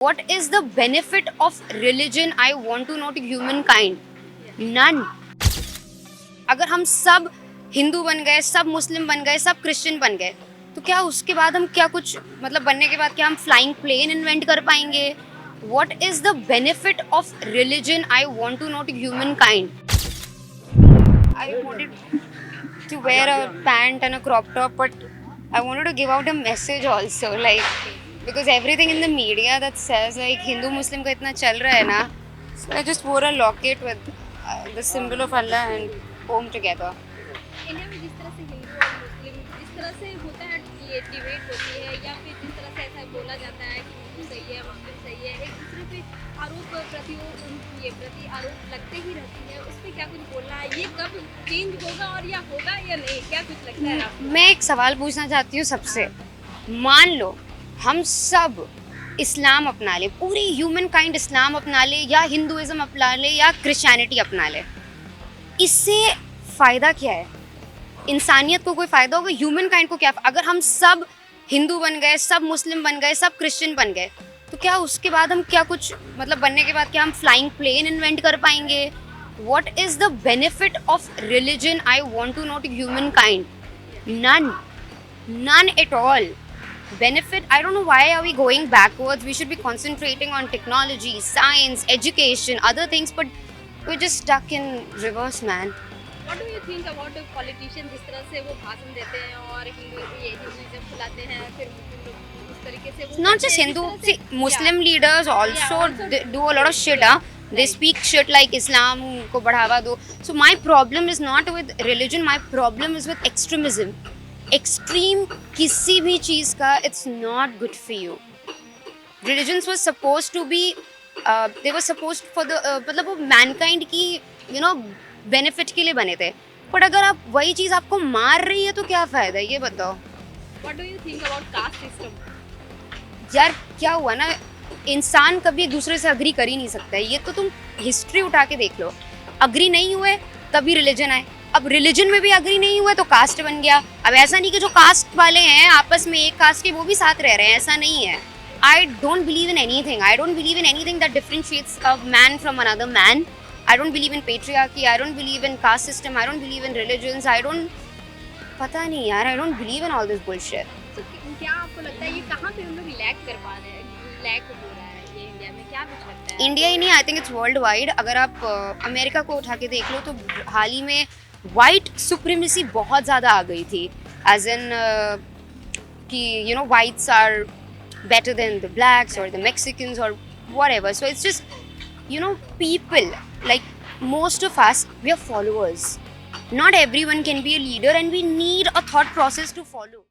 What is the benefit of religion? I want to know to humankind. None. अगर हम सब हिंदू बन गए, सब मुस्लिम बन गए, सब क्रिश्चियन बन गए, तो क्या उसके बाद हम क्या कुछ मतलब बनने के बाद क्या हम फ्लाइंग प्लेन इन्वेंट कर पाएंगे? What is the benefit of religion? I want to know to humankind. I wanted to wear a pant and a crop top, but I wanted to give out a message also, like because everything in the media that says like Hindu Muslim का इतना चल रहा है ना, so I just wore a locket with the symbol of Allah and Om together. India में जिस तरह से हिंदू और मुस्लिम जिस तरह से होता है, ये डिबेट होती है या फिर जिस तरह से ऐसा बोला जाता है कि हिंदू सही है मुस्लिम सही है, एक दूसरे पे प्रति आरोप लगते ही रहती है, उस पर क्या कुछ बोलना है? ये कब चेंज होगा और या होगा या नहीं, क्या कुछ लगता है आपको? मैं एक सवाल पूछना चाहती हूँ सबसे, मान लो हम सब इस्लाम अपना ले, पूरी ह्यूमन काइंड इस्लाम अपना ले या हिंदुइज्म अपना ले या क्रिश्चियनिटी अपना ले, इससे फ़ायदा क्या है? इंसानियत को कोई फ़ायदा होगा? ह्यूमन काइंड को क्या? अगर हम सब हिंदू बन गए, सब मुस्लिम बन गए, सब क्रिश्चियन बन गए, तो क्या उसके बाद हम क्या कुछ मतलब बनने के बाद क्या हम फ्लाइंग प्लेन इन्वेंट कर पाएंगे? What is the benefit of religion? I want to know to humankind. None at all. Benefit, I don't know why are we going backwards. We should be concentrating on technology, science, education, other things, but we're just stuck in reverse, man. What do you think about the politicians जिस तरह से वो भाषण देते हैं और Hinduism फैलाते हैं, फिर मुस्लिम लोग उस तरीके से वो Not just Hindu, see, Muslim leaders also do a lot of shit, huh? They speak shit like Islam को बढ़ावा दो. So my problem is not with religion, my problem is with extremism. Extreme किसी भी चीज़ का it's not good for you. Religions were supposed to be, they were supposed for the मतलब वो mankind की benefit के लिए बने थे. But अगर आप वही चीज़ आपको मार रही है तो क्या फ़ायदा है, ये बताओ. What do you think about caste system? यार क्या हुआ ना, इंसान कभी एक दूसरे से अग्री कर ही नहीं सकता है. ये तो तुम हिस्ट्री उठा के देख लो, अग्री नहीं हुए तभी रिलीजन आए. अब रिलीजन में भी अग्री नहीं हुए तो कास्ट बन गया. अब ऐसा नहीं कि जो कास्ट वाले हैं आपस में एक कास्ट के वो भी साथ रह रहे हैं, ऐसा नहीं है. I don't believe in anything. I don't believe in anything that differentiates a man from another man. I don't believe in patriarchy. I don't believe in caste system. I don't believe in religions. पता नहीं यार. I don't believe in all this bullshit. तो क्या आपको लगता है ये कहाँ पे हम लोग लैग कर पा रहे हैं, लैग हो रहा है ये इंडिया में, क्या कुछ लगता है? इंडिया ही नहीं, I think it's world wide. अगर आप अमेरिका को उठा के देख लो तो हाल ही में वाइट सुप्रीमेसी बहुत ज़्यादा आ गई थी. एज इन कि whites are better than the blacks or the Mexicans or whatever. So it's just people, like most of us, we are followers. Not everyone can be a leader and we need a thought process to follow.